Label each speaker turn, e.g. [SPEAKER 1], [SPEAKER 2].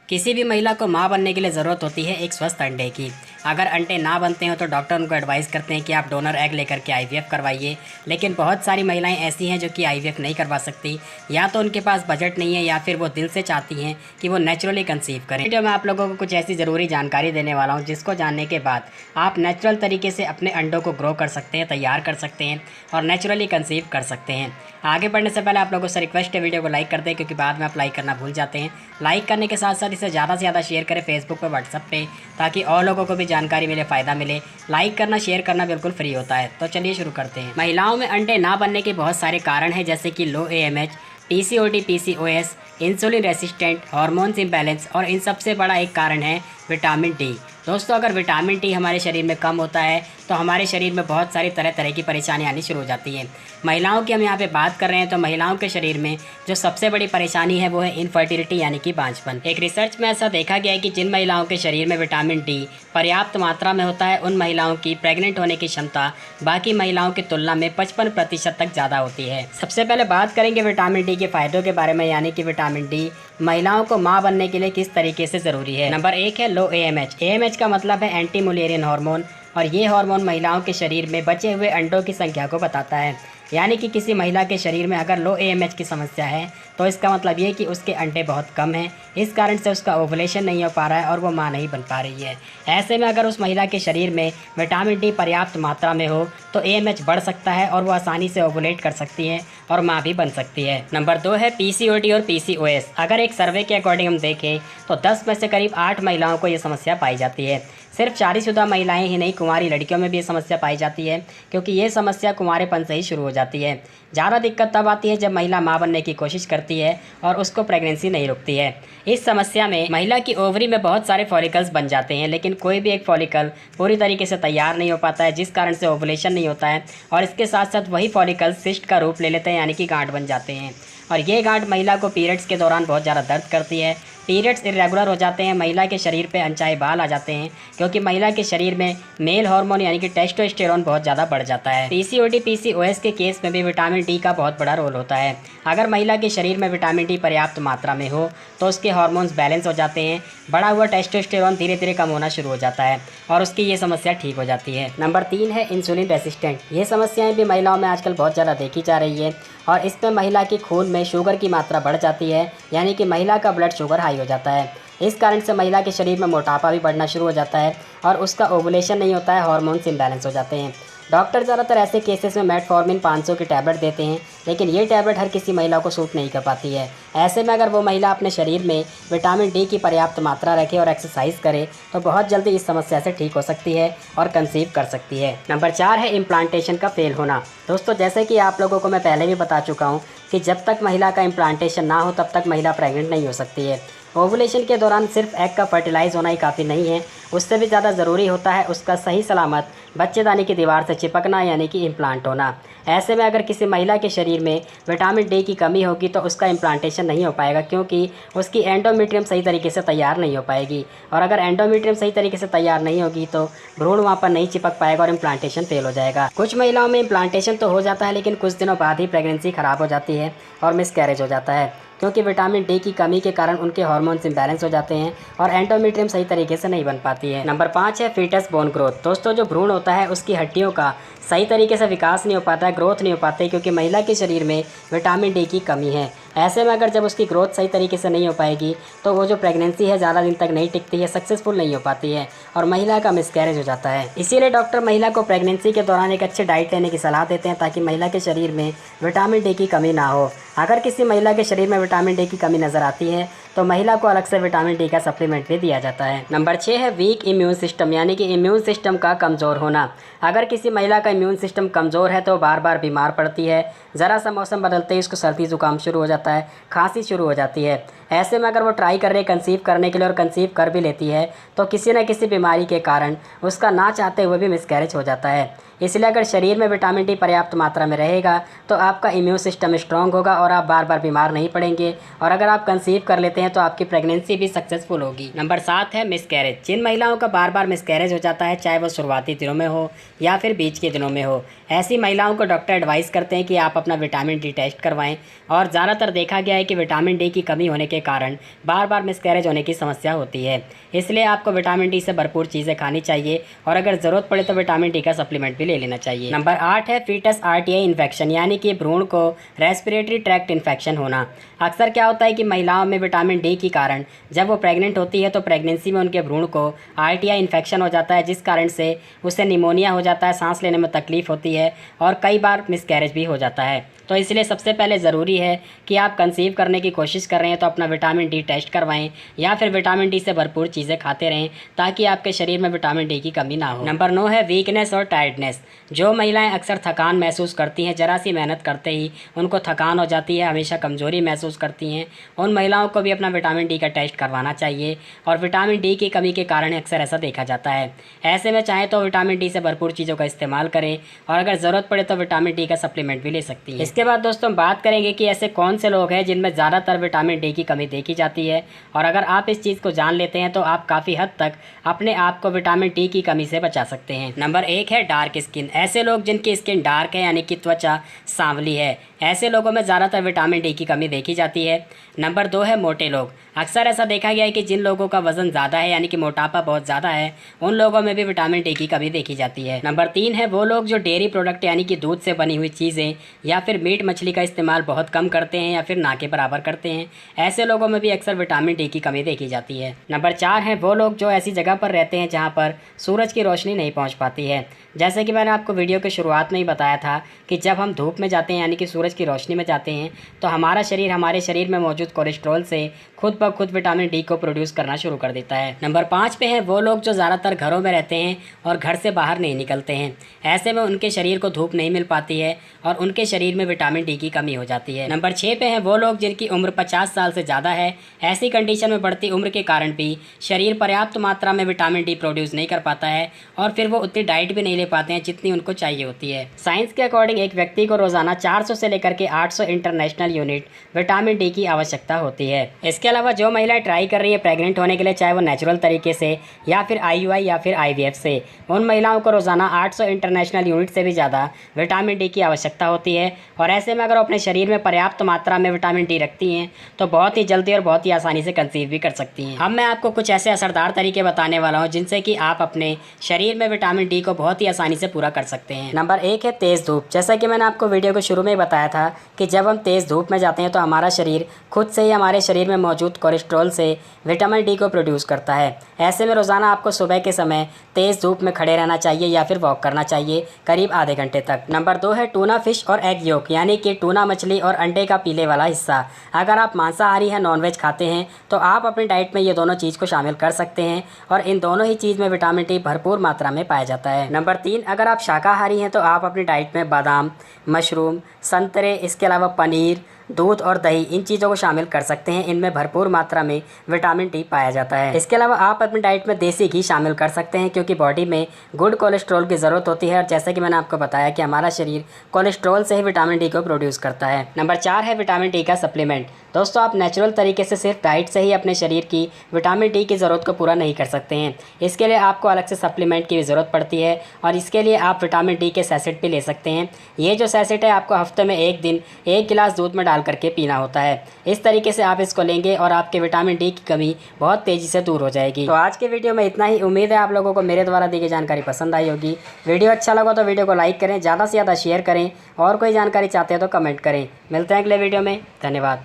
[SPEAKER 1] किसी भी महिला को माँ बनने के लिए ज़रूरत होती है एक स्वस्थ अंडे की। अगर अंडे ना बनते हो तो डॉक्टर उनको एडवाइस करते हैं कि आप डोनर एग लेकर के आईवीएफ करवाइए। लेकिन बहुत सारी महिलाएं ऐसी हैं जो कि आईवीएफ नहीं करवा सकती, या तो उनके पास बजट नहीं है या फिर वो दिल से चाहती हैं कि वो नेचुरली कंसीव करें। वीडियो में आप लोगों को कुछ ऐसी ज़रूरी जानकारी देने वाला हूँ जिसको जानने के बाद आप नेचुरल तरीके से अपने अंडों को ग्रो कर सकते हैं, तैयार कर सकते हैं और नेचुरली कंसीव कर सकते हैं। आगे बढ़ने से पहले आप लोगों से रिक्वेस्ट है, वीडियो को लाइक कर दें क्योंकि बाद में आप लाइक करना भूल जाते हैं। लाइक करने के साथ साथ इसे ज़्यादा से ज़्यादा शेयर करें फेसबुक पे, व्हाट्सएप पे, ताकि और लोगों को भी जानकारी मिले, फ़ायदा मिले। लाइक करना, शेयर करना बिल्कुल फ्री होता है। तो चलिए शुरू करते हैं। महिलाओं में अंडे ना बनने के बहुत सारे कारण हैं, जैसे कि लो AMH, PCOD, PCOS, insulin resistant, hormones imbalance और इन सबसे बड़ा एक कारण है विटामिन डी। दोस्तों, अगर विटामिन डी हमारे शरीर में कम होता है तो हमारे शरीर में बहुत सारी तरह तरह की परेशानियाँ आनी शुरू हो जाती हैं। महिलाओं की हम यहाँ पे बात कर रहे हैं तो महिलाओं के शरीर में जो सबसे बड़ी परेशानी है वो है इनफर्टिलिटी यानी कि बांझपन। एक रिसर्च में ऐसा देखा गया है कि जिन महिलाओं के शरीर में विटामिन डी पर्याप्त मात्रा में होता है उन महिलाओं की प्रेग्नेंट होने की क्षमता बाकी महिलाओं की तुलना में 55% तक ज़्यादा होती है। सबसे पहले बात करेंगे विटामिन डी के फायदों के बारे में, यानी कि विटामिन डी महिलाओं को माँ बनने के लिए किस तरीके से ज़रूरी है। नंबर 1 है लो AMH। AMH का मतलब है एंटी मुलेरियन हार्मोन, और ये हार्मोन महिलाओं के शरीर में बचे हुए अंडों की संख्या को बताता है। यानी कि किसी महिला के शरीर में अगर लो AMH की समस्या है तो इसका मतलब ये कि उसके अंडे बहुत कम हैं, इस कारण से उसका ओवुलेशन नहीं हो पा रहा है और वो माँ नहीं बन पा रही है। ऐसे में अगर उस महिला के शरीर में विटामिन डी पर्याप्त मात्रा में हो तो AMH बढ़ सकता है और वो आसानी से ओवुलेट कर सकती है और माँ भी बन सकती है। नंबर 2 है PCOD और PCOS। अगर एक सर्वे के अकॉर्डिंग हम देखें तो 10 में से करीब 8 महिलाओं को ये समस्या पाई जाती है। सिर्फ शादीशुदा महिलाएं ही नहीं, कुंवारी लड़कियों में भी ये समस्या पाई जाती है, क्योंकि ये समस्या कुंवारेपन से ही शुरू हो जाती है। ज़्यादा दिक्कत तब आती है जब महिला माँ बनने की कोशिश करती है और उसको प्रेगनेंसी नहीं रुकती है। इस समस्या में महिला की ओवरी में बहुत सारे फॉलिकल्स बन जाते हैं, लेकिन कोई भी एक फॉलिकल पूरी तरीके से तैयार नहीं हो पाता है, जिस कारण से ओवुलेशन नहीं होता है और इसके साथ साथ वही फॉलिकल्स सिस्ट का रूप ले लेते हैं, यानी कि गांठ बन जाते हैं। और ये गांठ महिला को पीरियड्स के दौरान बहुत ज़्यादा दर्द करती है। पीरियड्स इरेगुलर हो जाते हैं, महिला के शरीर पे अनचाहे बाल आ जाते हैं, क्योंकि महिला के शरीर में मेल हार्मोन यानी कि टेस्टोस्टेरोन बहुत ज़्यादा बढ़ जाता है। PCOD PCOS के केस में भी विटामिन डी का बहुत बड़ा रोल होता है। अगर महिला के शरीर में विटामिन डी पर्याप्त मात्रा में हो तो उसके हार्मोन्स बैलेंस हो जाते हैं, बढ़ा हुआ टेस्टोस्टेरोन धीरे धीरे कम होना शुरू हो जाता है और उसकी ये समस्या ठीक हो जाती है। नंबर 3 है इंसुलिन रेसिस्टेंट। ये समस्याएं भी महिलाओं में आजकल बहुत ज़्यादा देखी जा रही है और इसमें महिला की खून में शुगर की मात्रा बढ़ जाती है, यानी कि महिला का ब्लड शुगर हाई हो जाता है। इस कारण से महिला के शरीर में मोटापा भी बढ़ना शुरू हो जाता है और उसका ओवुलेशन नहीं होता है, हार्मोन्स इम्बैलेंस हो जाते हैं। डॉक्टर ज़्यादातर ऐसे केसेस में मेटफॉर्मिन 500 की टैबलेट देते हैं, लेकिन ये टैबलेट हर किसी महिला को सूट नहीं कर पाती है। ऐसे में अगर वो महिला अपने शरीर में विटामिन डी की पर्याप्त मात्रा रखे और एक्सरसाइज करे तो बहुत जल्दी इस समस्या से ठीक हो सकती है और कंसीव कर सकती है। नंबर 4 है इम्प्लांटेशन का फेल होना। दोस्तों, जैसे कि आप लोगों को मैं पहले भी बता चुका हूँ कि जब तक महिला का इम्प्लांटेशन ना हो तब तक महिला प्रेग्नेंट नहीं हो सकती है। ओवुलेशन के दौरान सिर्फ एग का फर्टिलाइज होना ही काफ़ी नहीं है, उससे भी ज़्यादा ज़रूरी होता है उसका सही सलामत बच्चेदानी की दीवार से चिपकना, यानी कि इम्प्लांट होना। ऐसे में अगर किसी महिला के शरीर में विटामिन डी की कमी होगी तो उसका इम्प्लांटेशन नहीं हो पाएगा, क्योंकि उसकी एंडोमेट्रियम सही तरीके से तैयार नहीं हो पाएगी, और अगर एंडोमेट्रियम सही तरीके से तैयार नहीं होगी तो भ्रूण वहाँ पर नहीं चिपक पाएगा और इम्प्लांटेशन फेल हो जाएगा। कुछ महिलाओं में इम्प्लांटेशन तो हो जाता है, लेकिन कुछ दिनों बाद ही प्रेगनेंसी ख़राब हो जाती है और मिसकैरेज हो जाता है, क्योंकि विटामिन डी की कमी के कारण उनके हार्मोन्स इम्बैलेंस हो जाते हैं और एंडोमेट्रियम सही तरीके से नहीं बन पाती है। नंबर 5 है फीटस बोन ग्रोथ। दोस्तों, जो भ्रूण होता है उसकी हड्डियों का सही तरीके से विकास नहीं हो पाता है, ग्रोथ नहीं हो पाती, क्योंकि महिला के शरीर में विटामिन डी की कमी है। ऐसे में अगर जब उसकी ग्रोथ सही तरीके से नहीं हो पाएगी तो वो जो प्रेगनेंसी है ज़्यादा दिन तक नहीं टिकती है, सक्सेसफुल नहीं हो पाती है और महिला का मिसकैरेज हो जाता है। इसीलिए डॉक्टर महिला को प्रेगनेंसी के दौरान एक अच्छी डाइट लेने की सलाह देते हैं, ताकि महिला के शरीर में विटामिन डी की कमी ना हो। अगर किसी महिला के शरीर में विटामिन डी की कमी नज़र आती है तो महिला को अलग से विटामिन डी का सप्लीमेंट भी दिया जाता है। नंबर 6 है वीक इम्यून सिस्टम, यानी कि इम्यून सिस्टम का कमज़ोर होना। अगर किसी महिला का इम्यून सिस्टम कमज़ोर है तो बार बार बीमार पड़ती है, ज़रा सा मौसम बदलते ही उसको सर्दी ज़ुकाम शुरू हो जाता है, खांसी शुरू हो जाती है। ऐसे में अगर वो ट्राई कर रही है कंसीव करने के लिए और कंसीव कर भी लेती है तो किसी न किसी बीमारी के कारण उसका ना चाहते हुए भी मिसकैरेज हो जाता है। इसलिए अगर शरीर में विटामिन डी पर्याप्त मात्रा में रहेगा तो आपका इम्यून सिस्टम स्ट्रांग होगा और आप बार बार बीमार नहीं पड़ेंगे, और अगर आप कंसीव कर लेते हैं तो आपकी प्रेगनेंसी भी सक्सेसफुल होगी। नंबर 7 है मिसकैरेज। जिन महिलाओं का बार बार मिसकैरेज हो जाता है, चाहे वो शुरुआती दिनों में हो या फिर बीच के दिनों में हो, ऐसी महिलाओं को डॉक्टर एडवाइस करते हैं कि आप अपना विटामिन डी टेस्ट करवाएं। और ज़्यादातर देखा गया है कि विटामिन डी की कमी होने के कारण बार बार मिसकैरेज होने की समस्या होती है। इसलिए आपको विटामिन डी से भरपूर चीज़ें खानी चाहिए और अगर ज़रूरत पड़े तो विटामिन डी का सप्लीमेंट भी ले लेना चाहिए। नंबर 8 है फीटस आरटीआई इन्फेक्शन, यानी कि भ्रूण को रेस्पिरेटरी ट्रैक्ट इन्फेक्शन होना। अक्सर क्या होता है कि महिलाओं में विटामिन डी के कारण जब वो प्रेग्नेंट होती है तो प्रेगनेंसी में उनके भ्रूण को आरटीआई इन्फेक्शन हो जाता है, जिस कारण से उसे निमोनिया हो जाता है, सांस लेने में तकलीफ होती है और कई बार मिसकैरेज भी हो जाता है। तो इसलिए सबसे पहले ज़रूरी है कि आप कंसीव करने की कोशिश कर रहे हैं तो अपना विटामिन डी टेस्ट करवाएं या फिर विटामिन डी से भरपूर चीज़ें खाते रहें ताकि आपके शरीर में विटामिन डी की कमी ना हो। नंबर 9 है वीकनेस और टायर्डनेस। जो महिलाएं अक्सर थकान महसूस करती हैं, ज़रा सी मेहनत करते ही उनको थकान हो जाती है, हमेशा कमज़ोरी महसूस करती हैं, उन महिलाओं को भी अपना विटामिन डी का टेस्ट करवाना चाहिए। और विटामिन डी की कमी के कारण अक्सर ऐसा देखा जाता है। ऐसे में चाहे तो विटामिन डी से भरपूर चीज़ों का इस्तेमाल करें और अगर ज़रूरत पड़े तो विटामिन डी का सप्लीमेंट भी ले सकती है। इसके बाद दोस्तों बात करेंगे कि ऐसे कौन से लोग हैं जिनमें ज़्यादातर विटामिन डी की कमी देखी जाती है, और अगर आप इस चीज़ को जान लेते हैं तो आप काफ़ी हद तक अपने आप को विटामिन डी की कमी से बचा सकते हैं। नंबर 1 है डार्क स्किन। ऐसे लोग जिनकी स्किन डार्क है, यानी कि त्वचा सांवली है, ऐसे लोगों में ज़्यादातर विटामिन डी की कमी देखी जाती है। नंबर 2 है मोटे लोग। अक्सर ऐसा देखा गया है कि जिन लोगों का वज़न ज़्यादा है, यानी कि मोटापा बहुत ज़्यादा है, उन लोगों में भी विटामिन डी की कमी देखी जाती है। नंबर 3 है वो लोग जो डेयरी प्रोडक्ट यानी कि दूध से बनी हुई चीज़ें या फिर मीट मछली का इस्तेमाल बहुत कम करते हैं या फिर ना के बराबर करते हैं, ऐसे लोगों में भी अक्सर विटामिन डी की कमी देखी जाती है। नंबर 4 है वो लोग जो ऐसी जगह पर रहते हैं जहाँ पर सूरज की रोशनी नहीं पहुँच पाती है। जैसे कि मैंने आपको वीडियो के शुरुआत में ही बताया था कि जब हम धूप में जाते हैं, यानी कि सूरज की रोशनी में जाते हैं, तो हमारे शरीर में मौजूद कोलेस्ट्रॉल से खुद ब खुद विटामिन डी को प्रोड्यूस करना शुरू कर देता है। नंबर 5 पे है वो लोग जो ज़्यादातर घरों में रहते हैं और घर से बाहर नहीं निकलते हैं। ऐसे में उनके शरीर को धूप नहीं मिल पाती है और उनके शरीर में विटामिन डी की कमी हो जाती है। नंबर 6 पे है वो लोग जिनकी उम्र 50 साल से ज़्यादा है। ऐसी कंडीशन में बढ़ती उम्र के कारण भी शरीर पर्याप्त मात्रा में विटामिन डी प्रोड्यूस नहीं कर पाता है और फिर वो उतनी डाइट भी नहीं ले पाते हैं जितनी उनको चाहिए होती है। साइंस के अकॉर्डिंग एक व्यक्ति को रोज़ाना 400 से लेकर के 800 इंटरनेशनल यूनिट विटामिन डी की आवश्यकता होती है। इसके अलावा जो महिलाएं ट्राई कर रही है प्रेग्नेंट होने के लिए, चाहे वो नेचुरल तरीके से या फिर आईयूआई या फिर आईवीएफ से, उन महिलाओं को रोज़ाना 800 इंटरनेशनल यूनिट से भी ज़्यादा विटामिन डी की आवश्यकता होती है। और ऐसे में अगर अपने शरीर में पर्याप्त मात्रा में विटामिन डी रखती हैं तो बहुत ही जल्दी और बहुत ही आसानी से कंसीव भी कर सकती हैं। अब मैं आपको कुछ ऐसे असरदार तरीके बताने वाला हूँ जिनसे कि आप अपने शरीर में विटामिन डी को बहुत ही आसानी से पूरा कर सकते हैं। नंबर 1 है तेज़ धूप। जैसा कि मैंने आपको वीडियो के शुरू में ही बताया था कि जब हम तेज़ धूप में जाते हैं तो हमारा शरीर खुद से ही हमारे शरीर में मौजूद कोलेस्ट्रॉल से विटामिन डी को प्रोड्यूस करता है। ऐसे में रोज़ाना आपको सुबह के समय तेज़ धूप में खड़े रहना चाहिए या फिर वॉक करना चाहिए करीब आधे घंटे तक। नंबर 2 है टूना फिश और एग योक, यानी कि टूना मछली और अंडे का पीले वाला हिस्सा। अगर आप मांसाहारी हैं, नॉनवेज खाते हैं, तो आप अपनी डाइट में ये दोनों चीज़ को शामिल कर सकते हैं और इन दोनों ही चीज़ में विटामिन डी भरपूर मात्रा में पाया जाता है। नंबर 3, अगर आप शाकाहारी हैं तो आप अपनी डाइट में बादाम, मशरूम, संतरे, इसके अलावा पनीर, दूध और दही, इन चीज़ों को शामिल कर सकते हैं। इनमें भरपूर मात्रा में विटामिन डी पाया जाता है। इसके अलावा आप अपनी डाइट में देसी घी शामिल कर सकते हैं क्योंकि बॉडी में गुड कोलेस्ट्रॉल की ज़रूरत होती है और जैसे कि मैंने आपको बताया कि हमारा शरीर कोलेस्ट्रॉल से ही विटामिन डी को प्रोड्यूस करता है। नंबर 4 है विटामिन डी का सप्लीमेंट। दोस्तों, आप नेचुरल तरीके से सिर्फ डाइट से ही अपने शरीर की विटामिन डी की ज़रूरत को पूरा नहीं कर सकते हैं। इसके लिए आपको अलग से सप्लीमेंट की भी ज़रूरत पड़ती है और इसके लिए आप विटामिन डी के सैसेट भी ले सकते हैं। ये जो सैसेट है आपको हफ्ते में एक दिन 1 गिलास दूध में डाल करके पीना होता है। इस तरीके से आप इसको लेंगे और आपके विटामिन डी की कमी बहुत तेज़ी से दूर हो जाएगी। तो आज के वीडियो में इतना ही। उम्मीद है आप लोगों को मेरे द्वारा दी गई जानकारी पसंद आई होगी। वीडियो अच्छा लगा तो वीडियो को लाइक करें, ज़्यादा से ज़्यादा शेयर करें और कोई जानकारी चाहते हैं तो कमेंट करें। मिलते हैं अगले वीडियो में। धन्यवाद।